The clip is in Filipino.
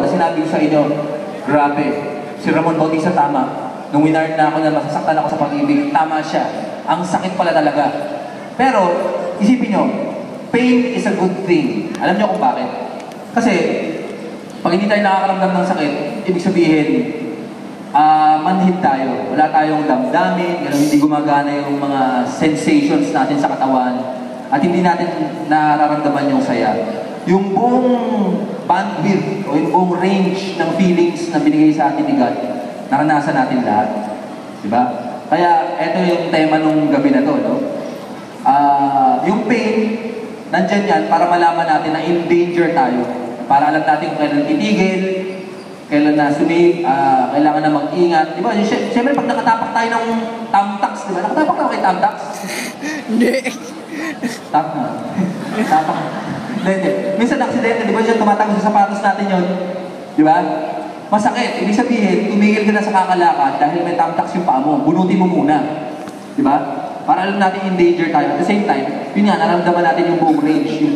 na sinabi ko sa inyo, grabe, si Ramon Bautista tama. Nung winard na ako na masasaktan ako sa pag-ibig, tama siya. Ang sakit pala talaga. Pero, isipin nyo, pain is a good thing. Alam nyo kung bakit? Kasi, pag hindi tayo nakakaramdam ng sakit, ibig sabihin, manhid tayo. Wala tayong damdamin, hindi gumagana yung mga sensations natin sa katawan, at hindi natin nararamdaman yung saya. Yung buong bandwidth o yung buong range ng feelings na binigay sa atin ni God, naranasan natin lahat. Diba? Kaya, eto yung tema nung gabi na to, no? Yung pain, nandyan yan para malaman natin na in danger tayo. Para alam natin kung kailan titigil, kailan na kailangan na mag-ingat. Diba? Siyempre, pag nakatapak tayo ng tamtax, diba? Nakatapak na kay tamtax? Hindi. Tapak. Tapak. Hindi. Minsan aksidente, di ba siya tumatangos sa sapatos natin yun? Di ba? Masakit. Ibig sabihin, tumigil ka na sa kakalakad dahil may tamtax yung paa mo. Bunutin mo muna. Di ba? Para alam natin in danger tayo. At the same time, yun nga, naramdaman natin yung buong range, yung